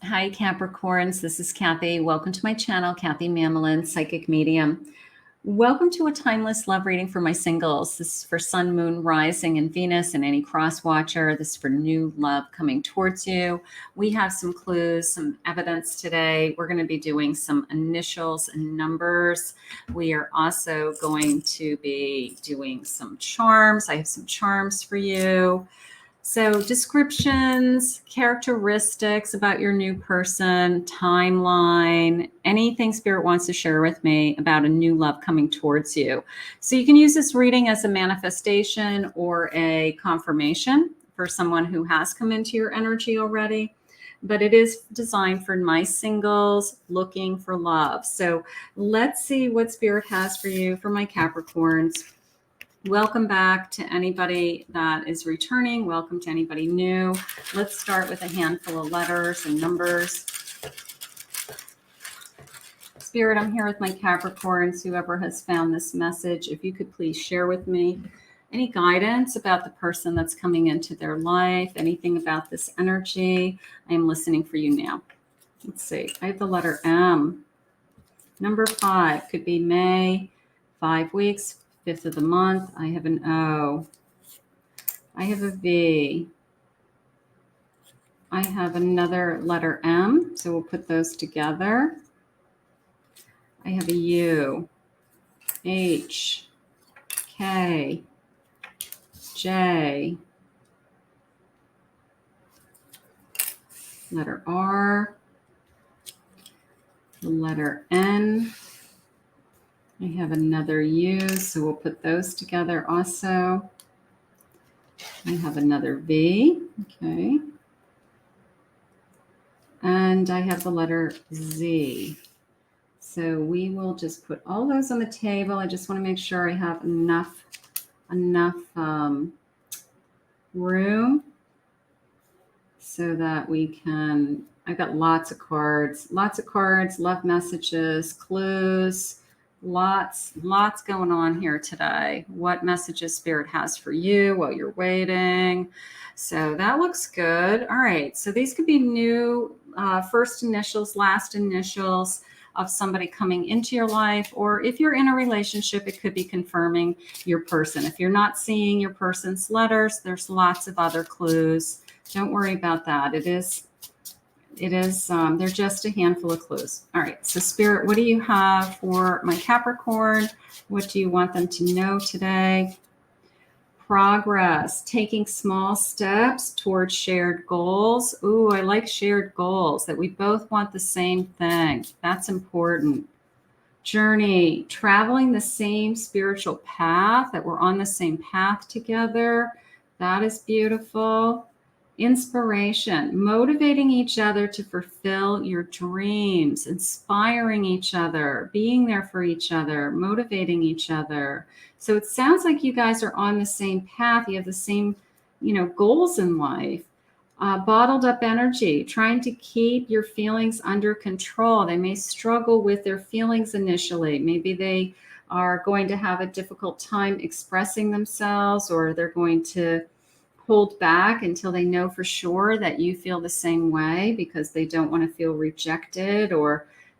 Hi, Capricorns. This is Kathy. Welcome to my channel, Kathy Mamolen, Psychic Medium. Welcome to a timeless love reading for my singles. This is for Sun, Moon, Rising, and Venus, and any cross watcher. This is for new love coming towards you. We have some clues, some evidence today. We're going to be doing some initials and numbers. We are also going to be doing some charms. I have some charms for you. So descriptions, characteristics about your new person, timeline, anything Spirit wants to share with me about a new love coming towards you. So you can use this reading as a manifestation or a confirmation for someone who has come into your energy already. But it is designed for my singles looking for love. So let's see what Spirit has for you for my Capricorns. Welcome back to anybody that is returning. Welcome to anybody new. Let's start with a handful of letters and numbers. Spirit, I'm here with my Capricorns. Whoever has found this message, if you could please share with me any guidance about the person that's coming into their life, anything about this energy. I am listening for you now. Let's see. I have the letter M. Number 5 could be May, 5 weeks. 5th of the month. I have an O. I have a V. I have another letter M, so we'll put those together. I have a U, H, K, J, letter R, the letter N. I have another U, so we'll put those together also. I have another V, okay. And I have the letter Z. So we will just put all those on the table. I just want to make sure I have enough room so that we can, I've got lots of cards, love messages, clues. Lots going on here today. What messages Spirit has for you while you're waiting. So that looks good. All right. So these could be new first initials, last initials of somebody coming into your life. Or if you're in a relationship, it could be confirming your person. If you're not seeing your person's letters, there's lots of other clues. Don't worry about that. They're just a handful of clues. All right, so Spirit, what do you have for my Capricorn? What do you want them to know today? Progress, taking small steps towards shared goals. Ooh, I like shared goals, that we both want the same thing. That's important. Journey, traveling the same spiritual path, that we're on the same path together. That is beautiful. Inspiration, motivating each other to fulfill your dreams, inspiring each other, being there for each other, motivating each other. So it sounds like you guys are on the same path. You have the same, goals in life. Bottled up energy, trying to keep your feelings under control. They may struggle with their feelings initially. Maybe they are going to have a difficult time expressing themselves, or they're going to hold back until they know for sure that you feel the same way because they don't want to feel rejected.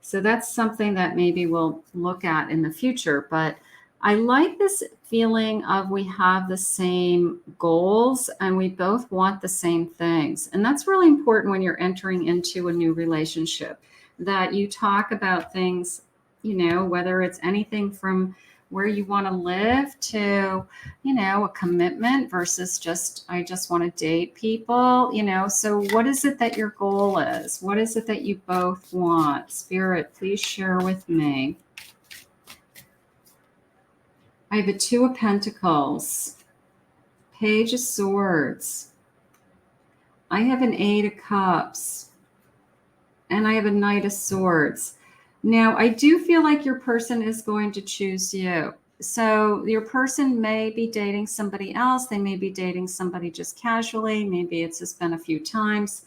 So that's something that maybe we'll look at in the future. But I like this feeling of we have the same goals and we both want the same things. And that's really important when you're entering into a new relationship, that you talk about things, whether it's anything from where you want to live to, a commitment versus I just want to date people, So what is it that your goal is? What is it that you both want? Spirit, please share with me. I have a 2 of Pentacles, Page of Swords. I have an 8 of Cups, and I have a Knight of Swords. Now, I do feel like your person is going to choose you. So your person may be dating somebody else. They may be dating somebody just casually. Maybe it's just been a few times.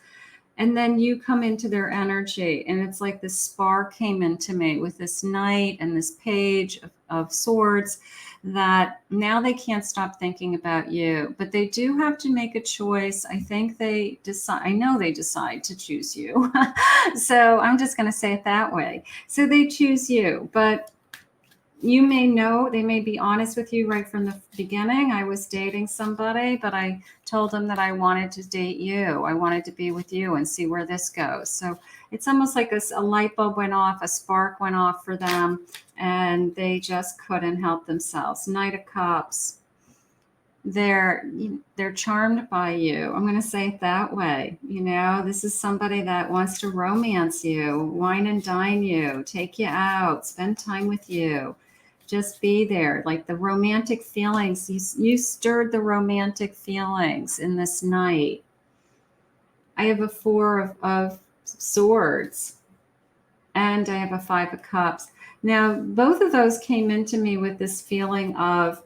And then you come into their energy, and it's like this spark came into me with this knight and this page of swords, that now they can't stop thinking about you, but they do have to make a choice. I think they decide, I know they decide to choose you. So I'm just going to say it that way. So they choose you, but you may know, they may be honest with you right from the beginning. I was dating somebody, but I told them that I wanted to date you. I wanted to be with you and see where this goes. So it's almost like a light bulb went off, a spark went off for them, and they just couldn't help themselves. Knight of Cups. They're charmed by you. I'm going to say it that way. You know, this is somebody that wants to romance you, wine and dine you, take you out, spend time with you. Just be there. Like the romantic feelings, you stirred the romantic feelings in this night. I have a 4 of swords, and I have a 5 of cups. Now, both of those came into me with this feeling of,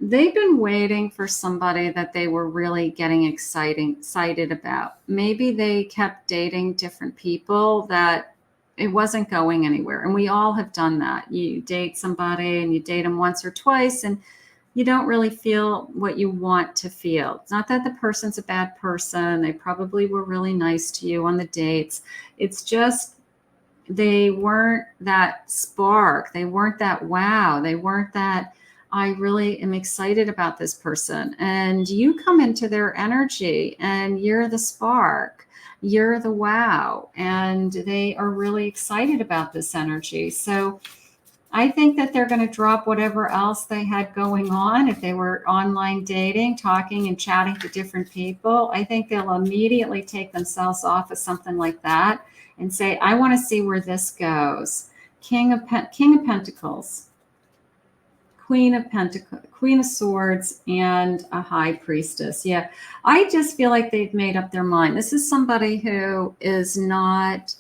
they've been waiting for somebody that they were really getting excited about. Maybe they kept dating different people that it wasn't going anywhere. And we all have done that. You date somebody and you date them once or twice, and you don't really feel what you want to feel. It's not that the person's a bad person. They probably were really nice to you on the dates. It's just they weren't that spark. They weren't that wow. They weren't that, I really am excited about this person. And you come into their energy and you're the spark, you're the wow. And they are really excited about this energy. So I think that they're going to drop whatever else they had going on. If they were online dating, talking and chatting to different people, I think they'll immediately take themselves off of something like that and say, I want to see where this goes. King of Pentacles. Queen of Pentacles, Queen of Swords, and a High Priestess. Yeah, I just feel like they've made up their mind. This is somebody who is not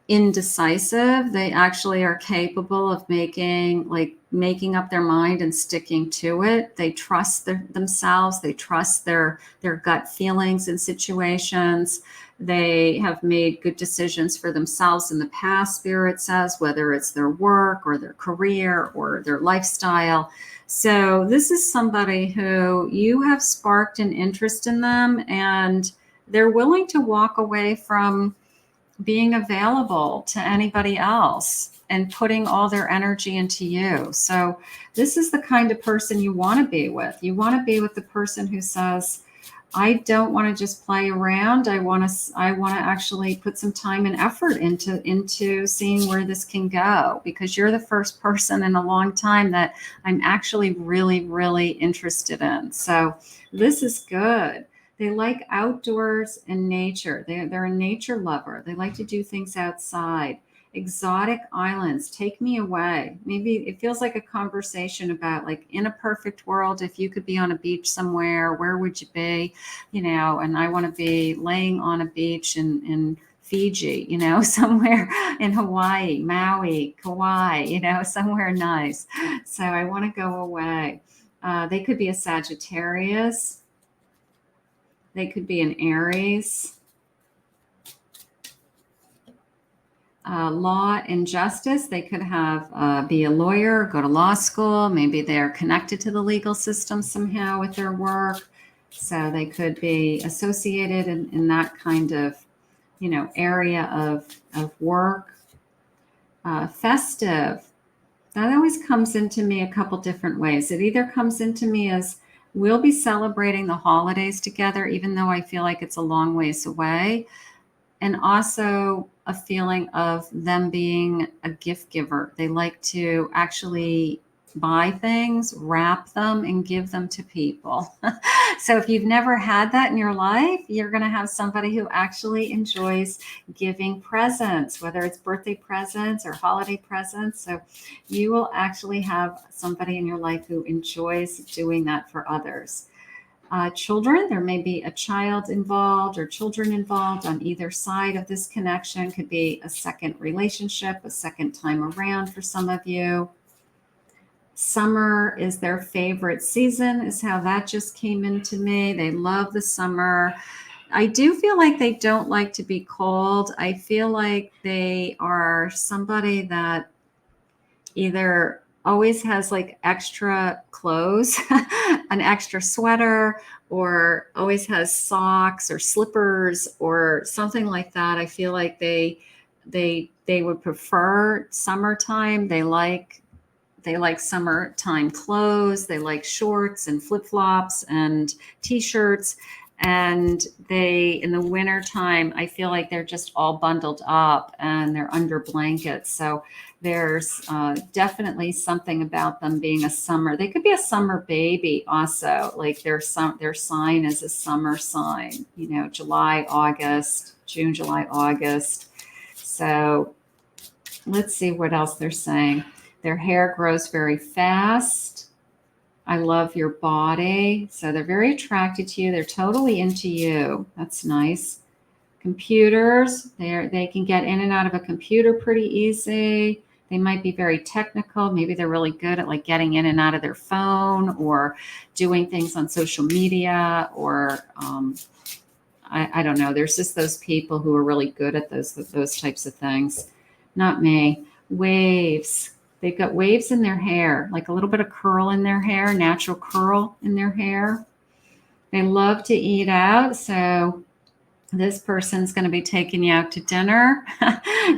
indecisive. They actually are capable of making up their mind and sticking to it. They trust themselves. They trust their gut feelings in situations. They have made good decisions for themselves in the past, Spirit says, whether it's their work or their career or their lifestyle. So this is somebody who you have sparked an interest in them, and they're willing to walk away from being available to anybody else and putting all their energy into you. So this is the kind of person you want to be with. You want to be with the person who says, I don't want to just play around. I want to actually put some time and effort into seeing where this can go, because you're the first person in a long time that I'm actually really, really interested in. So this is good. They like outdoors and nature. They're a nature lover. They like to do things outside. Exotic islands, take me away. Maybe it feels like a conversation about, like, in a perfect world, if you could be on a beach somewhere, where would you be? You know, and I want to be laying on a beach in Fiji, you know, somewhere in Hawaii, Maui, Kauai, you know, somewhere nice. So I want to go away. They could be a Sagittarius. They could be an Aries. Law and justice. They could have be a lawyer, go to law school. Maybe they're connected to the legal system somehow with their work. So they could be associated in that kind of, you know, area of work. Festive. That always comes into me a couple different ways. It either comes into me as, we'll be celebrating the holidays together, even though I feel like it's a long ways away. And also a feeling of them being a gift giver. They like to actually buy things, wrap them, and give them to people. So if you've never had that in your life, you're going to have somebody who actually enjoys giving presents, whether it's birthday presents or holiday presents. So you will actually have somebody in your life who enjoys doing that for others. Children, there may be a child involved or children involved on either side of this connection. Could be a second relationship, a second time around for some of you. Summer is their favorite season, is how that just came into me. They love the summer. I do feel like they don't like to be cold. I feel like they are somebody that either always has like extra clothes, an extra sweater, or always has socks or slippers or something like that. I feel like they would prefer summertime. They like summertime clothes. They like shorts and flip-flops and t-shirts. And they, in the wintertime, I feel like they're just all bundled up and they're under blankets. So there's definitely something about them being a summer. They could be a summer baby also. Like their sign is a summer sign, July, August, June, July, August. So let's see what else they're saying. Their hair grows very fast. I love your body. So they're very attracted to you. They're totally into you. That's nice. Computers, they can get in and out of a computer pretty easy. They might be very technical. Maybe they're really good at like getting in and out of their phone or doing things on social media or I don't know. There's just those people who are really good at those types of things. Not me. Waves. They've got waves in their hair, like a little bit of curl in their hair, natural curl in their hair. They love to eat out. So this person's going to be taking you out to dinner.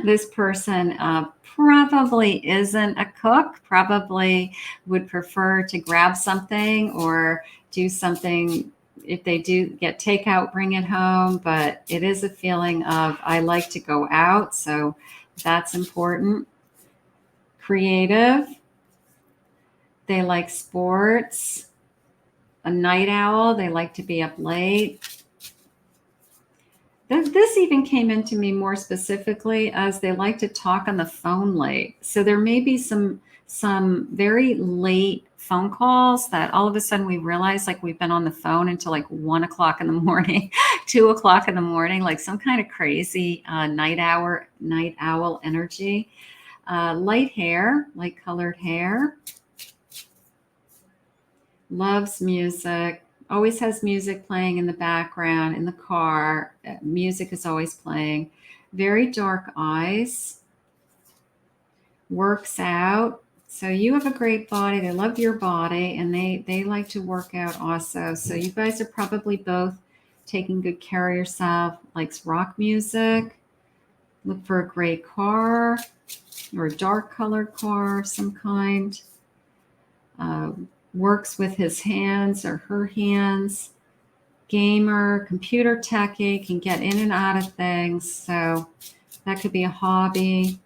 This person probably isn't a cook, probably would prefer to grab something or do something. If they do get takeout, bring it home. But it is a feeling of, I like to go out. So that's important. Creative. They like sports. A night owl. They like to be up late. This even came into me more specifically as they like to talk on the phone late. So there may be some very late phone calls that all of a sudden we realize like we've been on the phone until like 1 o'clock in the morning, 2 o'clock in the morning, like some kind of crazy night owl energy. Light hair, light colored hair. Loves music. Always has music playing in the background, in the car. Music is always playing. Very dark eyes. Works out. So you have a great body. They love your body and they like to work out also. So you guys are probably both taking good care of yourself. Likes rock music. Look for a gray car or a dark colored car of some kind. Works with his hands or her hands. Gamer, computer techie, can get in and out of things. So that could be a hobby.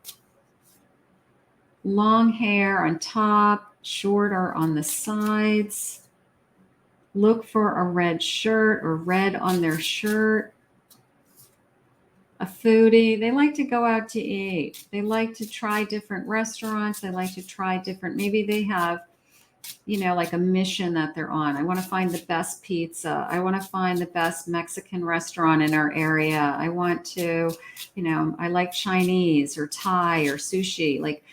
Long hair on top, shorter on the sides. Look for a red shirt or red on their shirt. A foodie. They like to go out to eat. They like to try different restaurants. They like to try different, maybe they have, like a mission that they're on. I want to find the best pizza. I want to find the best Mexican restaurant in our area. I want to, I like Chinese or Thai or sushi. Like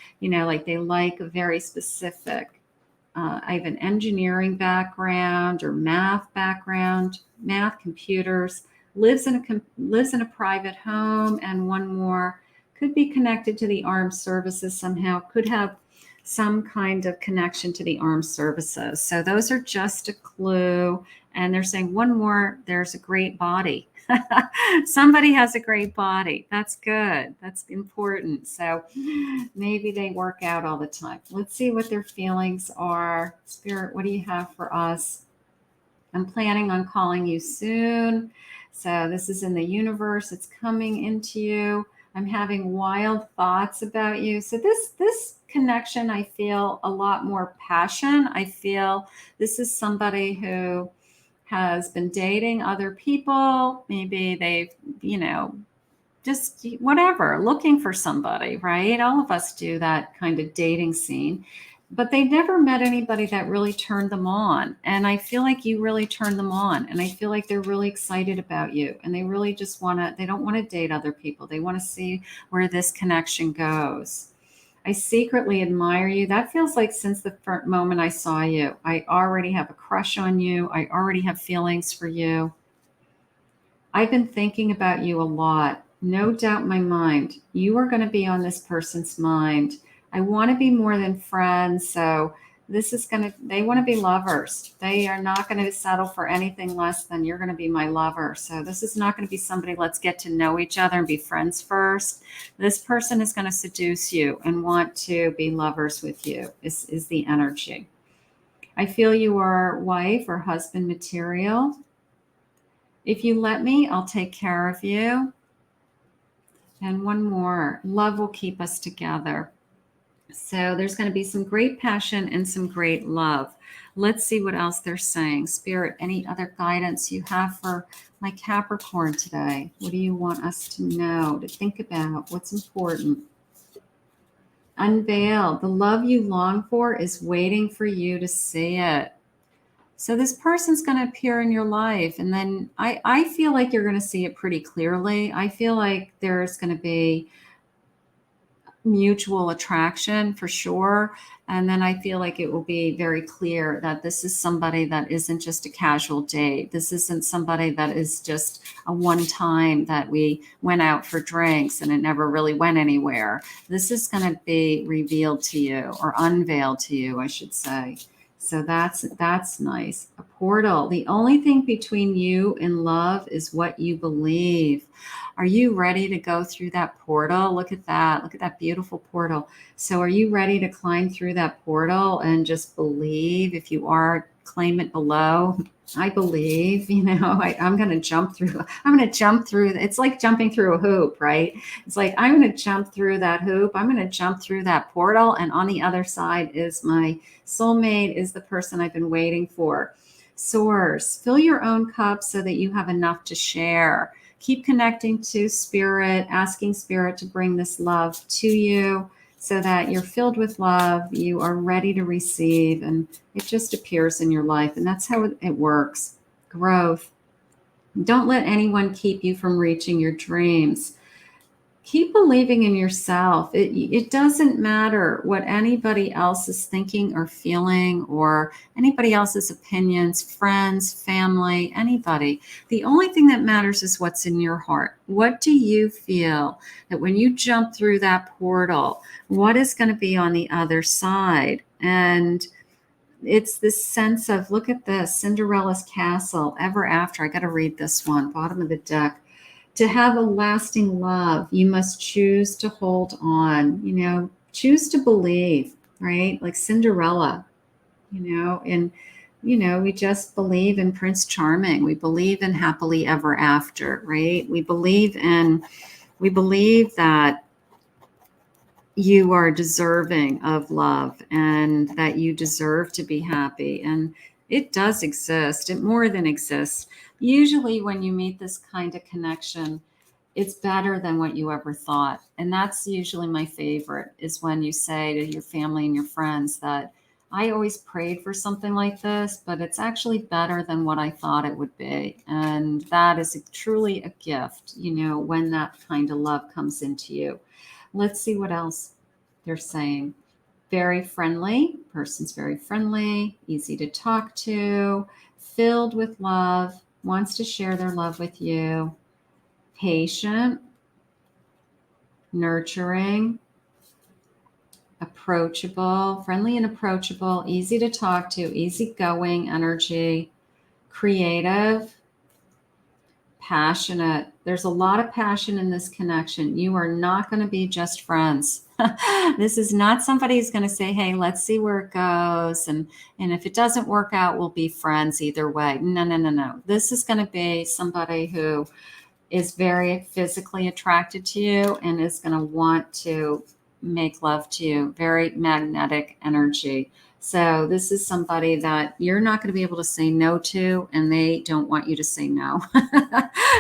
they like a very specific. I have an engineering background or math background, computers. Lives in a private home, and one more could be connected to the armed services somehow. Could have some kind of connection to the armed services. So those are just a clue. And they're saying one more, there's a great body. Somebody has a great body. That's good. That's important. So maybe they work out all the time. Let's see what their feelings are. Spirit, what do you have for us? I'm planning on calling you soon. So this is in the universe. It's coming into you. I'm having wild thoughts about you. So this connection, I feel a lot more passion. I feel this is somebody who has been dating other people. Maybe they've, just whatever, looking for somebody, right? All of us do that kind of dating scene. But they never met anybody that really turned them on. And I feel like you really turned them on. And I feel like they're really excited about you. And they really just they don't want to date other people. They want to see where this connection goes. I secretly admire you. That feels like since the first moment I saw you, I already have a crush on you. I already have feelings for you. I've been thinking about you a lot. No doubt in my mind, you are going to be on this person's mind. I want to be more than friends. So this is going to, they want to be lovers. They are not going to settle for anything less than you're going to be my lover. So this is not going to be somebody, let's get to know each other and be friends first. This person is going to seduce you and want to be lovers with you, is the energy. I feel you are wife or husband material. If you let me, I'll take care of you. And one more, love will keep us together. So there's going to be some great passion and some great love. Let's see what else they're saying. Spirit, any other guidance you have for my Capricorn today? What do you want us to know, to think about? What's important? Unveil. The love you long for is waiting for you to see it. So this person's going to appear in your life. And then I feel like you're going to see it pretty clearly. I feel like there's going to be mutual attraction for sure. And then I feel like it will be very clear that this is somebody that isn't just a casual date. This isn't somebody that is just a one time that we went out for drinks and it never really went anywhere. This is going to be revealed to you, or unveiled to you, I should say. So that's nice. A portal. The only thing between you and love is what you believe. Are you ready to go through that portal? Look at that. Look at that beautiful portal. So are you ready to climb through that portal and just believe? If you are, claim it below. I believe, I'm going to jump through. I'm going to jump through. It's like jumping through a hoop, right? It's like, I'm going to jump through that hoop. I'm going to jump through that portal. And on the other side is my soulmate, is the person I've been waiting for. Source, fill your own cup so that you have enough to share. Keep connecting to spirit, asking spirit to bring this love to you so that you're filled with love, you are ready to receive, and it just appears in your life. And that's how it works. Growth. Don't let anyone keep you from reaching your dreams. Keep believing in yourself. It doesn't matter what anybody else is thinking or feeling, or anybody else's opinions, friends, family, anybody. The only thing that matters is what's in your heart. What do you feel that when you jump through that portal, what is going to be on the other side? And it's this sense of, look at this, Cinderella's castle, ever after. I got to read this one, bottom of the deck. To have a lasting love, you must choose to hold on, choose to believe, right? Like Cinderella, and, we just believe in Prince Charming. We believe in happily ever after, right? We believe that you are deserving of love and that you deserve to be happy. And it does exist. It more than exists. Usually when you meet this kind of connection, it's better than what you ever thought. And that's usually my favorite, is when you say to your family and your friends that I always prayed for something like this, but it's actually better than what I thought it would be. And that is truly a gift, when that kind of love comes into you. Let's see what else they're saying. Very friendly. Person's very friendly, easy to talk to, filled with love, wants to share their love with you. Patient, nurturing, approachable, friendly and approachable, easy to talk to, easygoing energy, creative, passionate. There's a lot of passion in this connection. You are not going to be just friends. This is not somebody who's going to say, hey, let's see where it goes. And if it doesn't work out, we'll be friends either way. No. This is going to be somebody who is very physically attracted to you and is going to want to make love to you. Very magnetic energy. So this is somebody that you're not going to be able to say no to, and they don't want you to say no.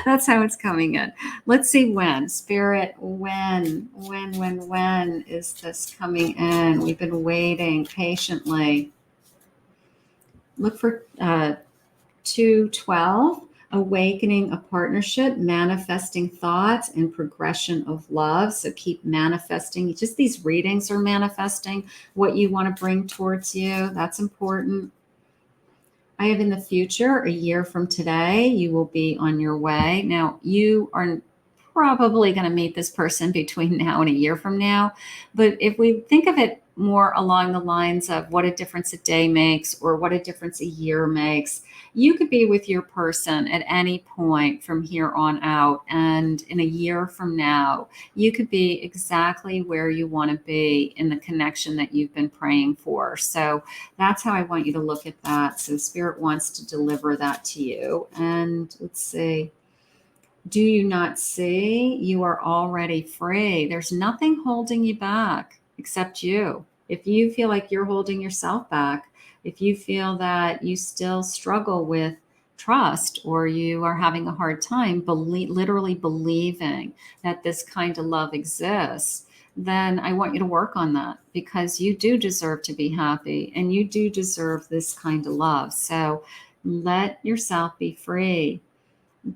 That's how it's coming in. Let's see when. Spirit, when is this coming in? We've been waiting patiently. Look for 212. Awakening a partnership, manifesting thoughts, and progression of love. So keep manifesting. Just these readings are manifesting what you want to bring towards you. That's important. I have in the future, a year from today, you will be on your way. Now, you are probably going to meet this person between now and a year from now. But if we think of it more along the lines of what a difference a day makes or what a difference a year makes, you could be with your person at any point from here on out. And in a year from now, you could be exactly where you want to be in the connection that you've been praying for. So that's how I want you to look at that. So Spirit wants to deliver that to you. And let's see. Do you not see? You are already free. There's nothing holding you back except you. If you feel like you're holding yourself back, if you feel that you still struggle with trust or you are having a hard time literally believing that this kind of love exists, then I want you to work on that because you do deserve to be happy and you do deserve this kind of love. So let yourself be free.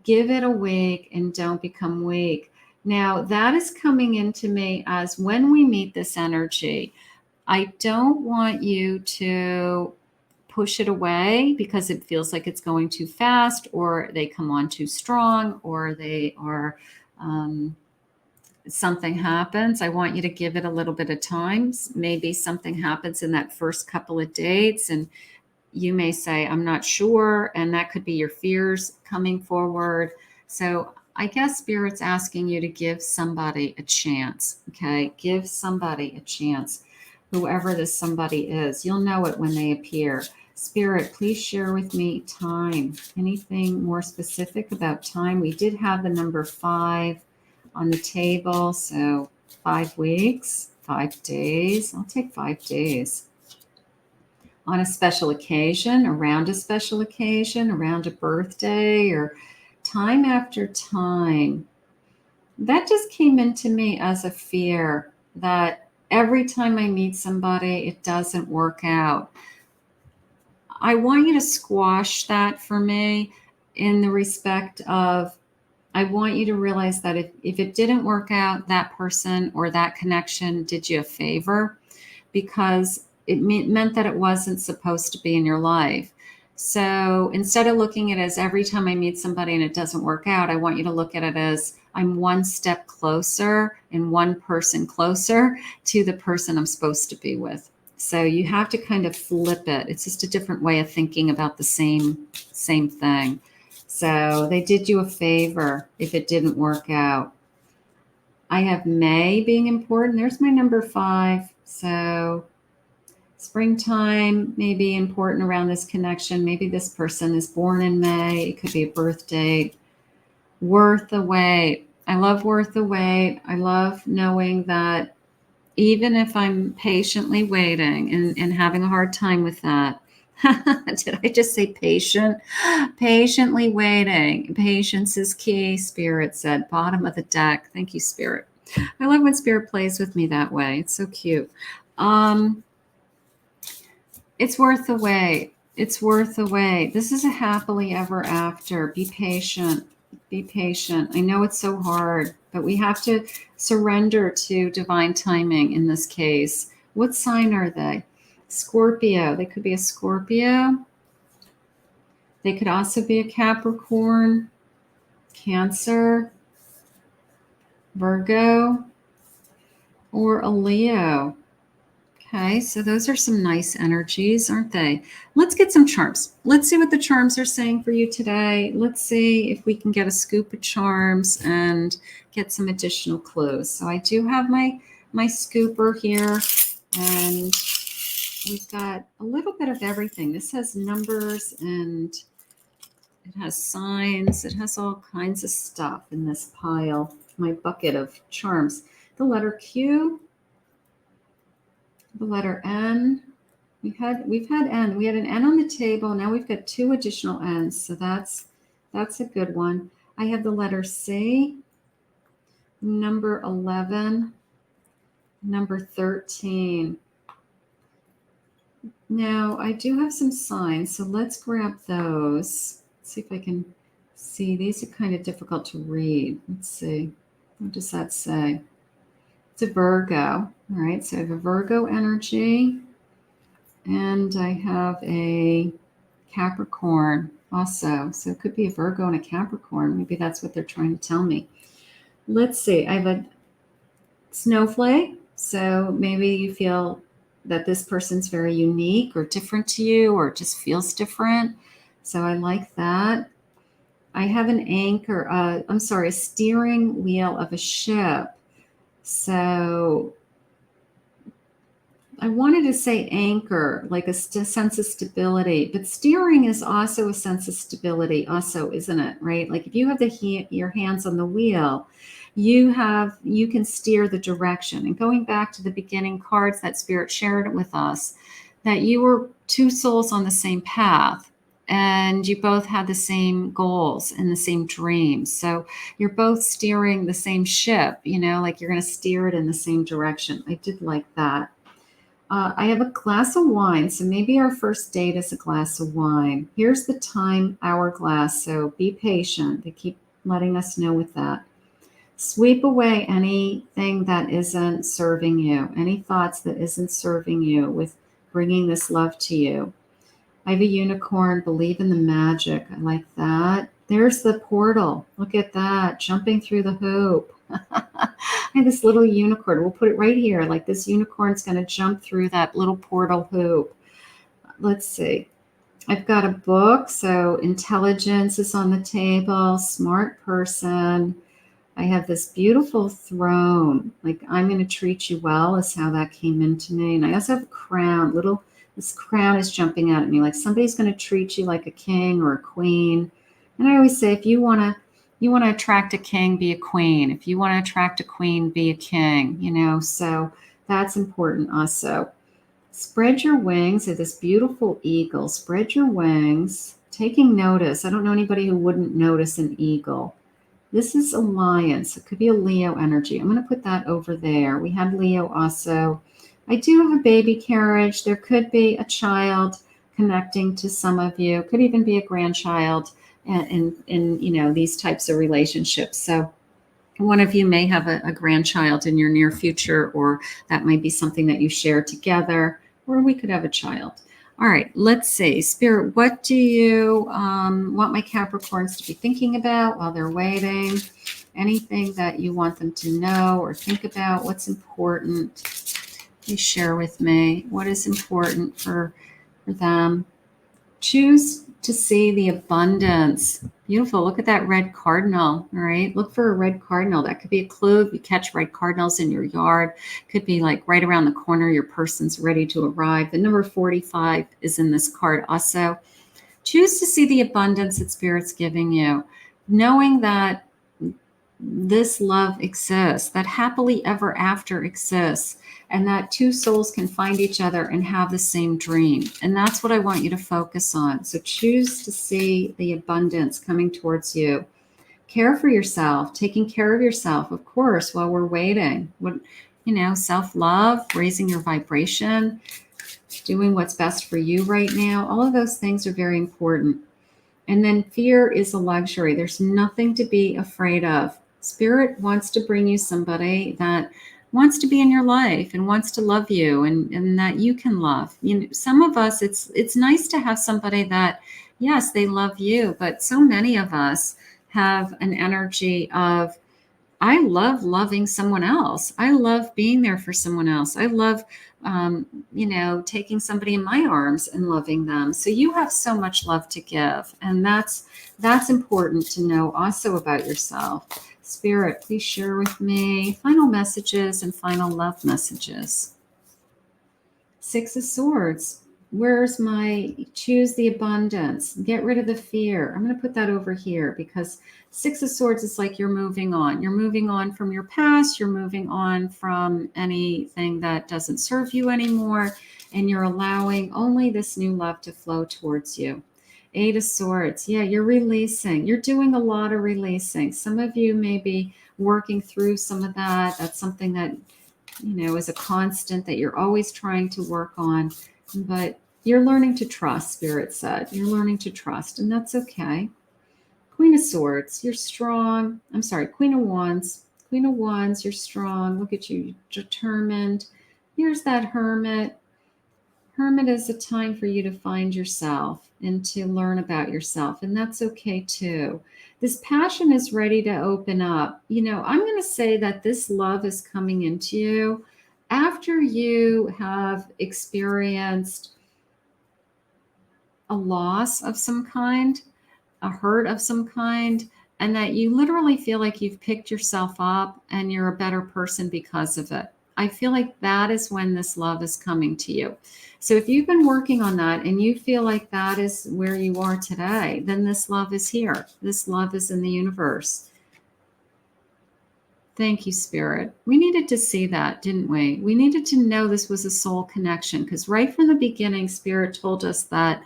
Give it a week and don't become weak. Now, that is coming into me as when we meet this energy, I don't want you to push it away because it feels like it's going too fast or they come on too strong or they are something happens. I want you to give it a little bit of time. Maybe something happens in that first couple of dates and you may say, I'm not sure. And that could be your fears coming forward. So I guess Spirit's asking you to give somebody a chance. Okay. Give somebody a chance. Whoever this somebody is, you'll know it when they appear. Spirit, please share with me time. Anything more specific about time? We did have the number 5 on the table. So 5 weeks, 5 days. I'll take 5 days. On a special occasion, around a special occasion, around a birthday, or time after time. That just came into me as a fear that every time I meet somebody, it doesn't work out. I want you to squash that for me in the respect of, I want you to realize that if it didn't work out, that person or that connection did you a favor because it meant that it wasn't supposed to be in your life. So instead of looking at it as every time I meet somebody and it doesn't work out, I want you to look at it as I'm one step closer and one person closer to the person I'm supposed to be with. So you have to kind of flip it. It's just a different way of thinking about the same thing. So they did you a favor if it didn't work out. I have May being important. There's my number 5. So springtime may be important around this connection. Maybe this person is born in May. It could be a birth date. Worth the wait. I love worth the wait. I love knowing that even if I'm patiently waiting and having a hard time with that, did I just say patient? Patiently waiting. Patience is key, Spirit said. Bottom of the deck. Thank you, Spirit. I love when Spirit plays with me that way. It's so cute. It's worth the wait. It's worth the wait. This is a happily ever after. Be patient. Be patient. I know it's so hard, but we have to surrender to divine timing in this case. What sign are they? Scorpio. They could be a Scorpio. They could also be a Capricorn, Cancer, Virgo, or a Leo. Okay, so those are some nice energies, aren't they? Let's get some charms. Let's see what the charms are saying for you today. Let's see if we can get a scoop of charms and get some additional clues. So I do have my scooper here, and we've got a little bit of everything. This has numbers and it has signs. It has all kinds of stuff in this pile, my bucket of charms. The letter Q, the letter N. We've had N. We had an N on the table. Now we've got 2 additional N's. So that's a good one. I have the letter C, number 11, number 13. Now I do have some signs. So let's grab those. Let's see if I can see. These are kind of difficult to read. Let's see. What does that say? It's a Virgo. All right, so I have a Virgo energy, and I have a Capricorn also. So it could be a Virgo and a Capricorn. Maybe that's what they're trying to tell me. Let's see. I have a snowflake. So maybe you feel that this person's very unique or different to you, or just feels different. So I like that. I have an anchor, a steering wheel of a ship. So I wanted to say anchor, like a sense of stability, but steering is also a sense of stability, also, isn't it? Right? Like if you have your hands on the wheel, you can steer the direction. And going back to the beginning cards that Spirit shared with us, that you were two souls on the same path, and you both had the same goals and the same dreams. So you're both steering the same ship, like you're going to steer it in the same direction. I did like that. I have a glass of wine, so maybe our first date is a glass of wine. Here's the time hourglass, so be patient. They keep letting us know with that. Sweep away anything that isn't serving you, any thoughts that isn't serving you with bringing this love to you. I have a unicorn, believe in the magic. I like that. There's the portal. Look at that, jumping through the hoop. I have this little unicorn. We'll put it right here. Like this unicorn's going to jump through that little portal hoop. Let's see. I've got a book. So intelligence is on the table. Smart person. I have this beautiful throne. Like I'm going to treat you well is how that came into me. And I also have a crown. This crown is jumping out at me. Like somebody's going to treat you like a king or a queen. And I always say, if you want to attract a king, be a queen. If you want to attract a queen, be a king, so that's important also. Spread your wings of this beautiful eagle. Spread your wings, taking notice. I don't know anybody who wouldn't notice an eagle. This is alliance. It could be a Leo energy. I'm going to put that over there. We had Leo also. I do have a baby carriage. There could be a child connecting to some of you. Could even be a grandchild in these types of relationships. So one of you may have a grandchild in your near future, or that might be something that you share together, or we could have a child. All right, let's see. Spirit, what do you want my Capricorns to be thinking about while they're waiting? Anything that you want them to know or think about? What's important? Please share with me. What is important for them? Choose to see the abundance. Beautiful. Look at that red cardinal. All right. Look for a red cardinal. That could be a clue. If you catch red cardinals in your yard, could be like right around the corner. Your person's ready to arrive. The number 45 is in this card also. Choose to see the abundance that Spirit's giving you, knowing that this love exists, that happily ever after exists, and that two souls can find each other and have the same dream. And that's what I want you to focus on. So choose to see the abundance coming towards you. Care for yourself, taking care of yourself, of course, while we're waiting. Self-love, raising your vibration, doing what's best for you right now. All of those things are very important. And then fear is a luxury. There's nothing to be afraid of. Spirit wants to bring you somebody that wants to be in your life and wants to love you, and that you can love. Some of us, it's nice to have somebody that, yes, they love you, but so many of us have an energy of, I love loving someone else. I love being there for someone else. I love, taking somebody in my arms and loving them. So you have so much love to give. And that's important to know also about yourself. Spirit, please share with me final messages and final love messages. 6 of Swords. Where's my choose the abundance? Get rid of the fear. I'm going to put that over here because 6 of Swords is like you're moving on. You're moving on from your past. You're moving on from anything that doesn't serve you anymore. And you're allowing only this new love to flow towards you. 8 of Swords. Yeah, you're releasing. You're doing a lot of releasing. Some of you may be working through some of that. That's something that, is a constant that you're always trying to work on. But you're learning to trust, Spirit said. You're learning to trust, and that's okay. Queen of Swords, you're strong. I'm sorry, Queen of Wands. Queen of Wands, you're strong. Look at you, determined. Here's that Hermit. Hermit is a time for you to find yourself and to learn about yourself, and that's okay too. This passion is ready to open up. I'm going to say that this love is coming into you after you have experienced a loss of some kind, a hurt of some kind, and that you literally feel like you've picked yourself up and you're a better person because of it. I feel like that is when this love is coming to you. So if you've been working on that and you feel like that is where you are today, then this love is here. This love is in the universe. Thank you, Spirit. We needed to see that, didn't we? We needed to know this was a soul connection, because right from the beginning, Spirit told us that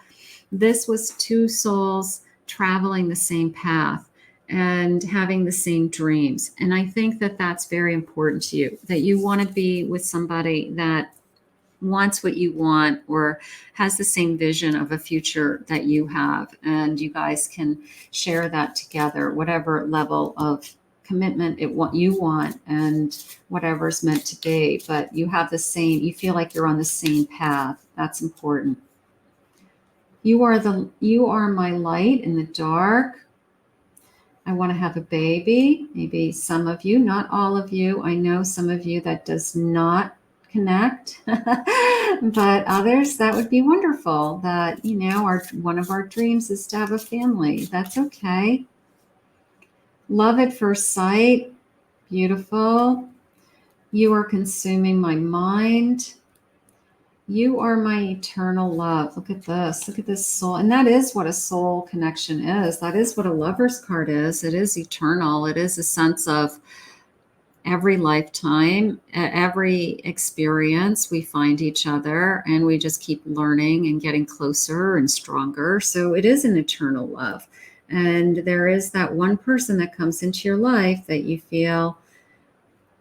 this was two souls traveling the same path and having the same dreams. And I think that that's very important to you, that you want to be with somebody that wants what you want or has the same vision of a future that you have. And you guys can share that together, whatever level of commitment you want and whatever's meant to be. But you have you feel like you're on the same path. That's important. You are my light in the dark. I want to have a baby. Maybe some of you, not all of you. I know some of you that does not connect, but others, that would be wonderful. That, one of our dreams is to have a family. That's okay. Love at first sight. Beautiful. You are consuming my mind. You are my eternal love. Look at this. Look at this soul. And that is what a soul connection is. That is what a lover's card is. It is eternal. It is a sense of every lifetime, every experience, we find each other and we just keep learning and getting closer and stronger. So it is an eternal love. And there is that one person that comes into your life that you feel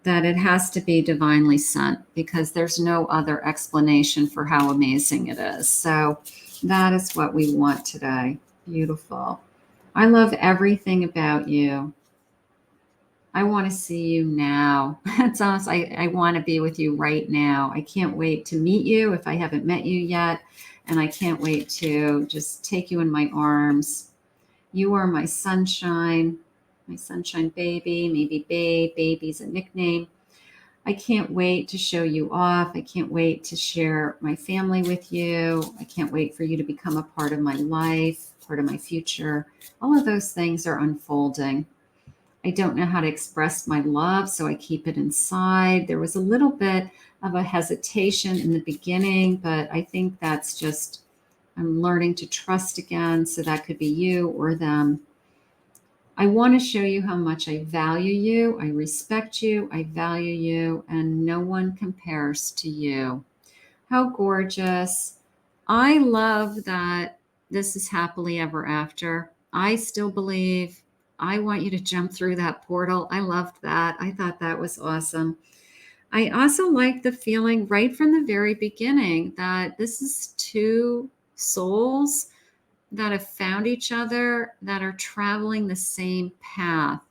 that it has to be divinely sent, because there's no other explanation for how amazing it is. So that is what we want today. Beautiful. I love everything about you. I want to see you now. It's honest. I want to be with you right now. I can't wait to meet you if I haven't met you yet. And I can't wait to just take you in my arms. You are my sunshine baby, maybe babe. Baby's a nickname. I can't wait to show you off. I can't wait to share my family with you. I can't wait for you to become a part of my life, part of my future. All of those things are unfolding. I don't know how to express my love, so I keep it inside. There was a little bit of a hesitation in the beginning, but I think that's just, I'm learning to trust again. So that could be you or them. I want to show you how much I value you. I respect you. I value you, and no one compares to you. How gorgeous. I love that this is happily ever after. I still believe. I want you to jump through that portal. I loved that. I thought that was awesome. I also like the feeling right from the very beginning that this is two souls that have found each other, that are traveling the same path.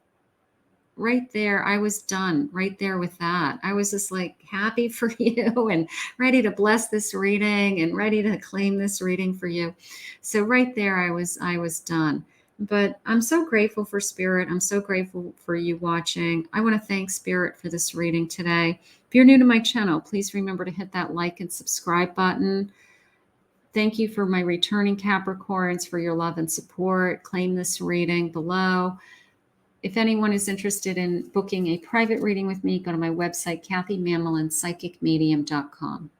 Right there, I was done right there with that. I was just like happy for you and ready to bless this reading and ready to claim this reading for you. So right there, I was done. But I'm so grateful for Spirit. I'm so grateful for you watching. I want to thank Spirit for this reading today. If you're new to my channel, please remember to hit that like and subscribe button. Thank you for my returning Capricorns for your love and support. Claim this reading below. If anyone is interested in booking a private reading with me, go to my website, KathyMamolenPsychicMedium.com.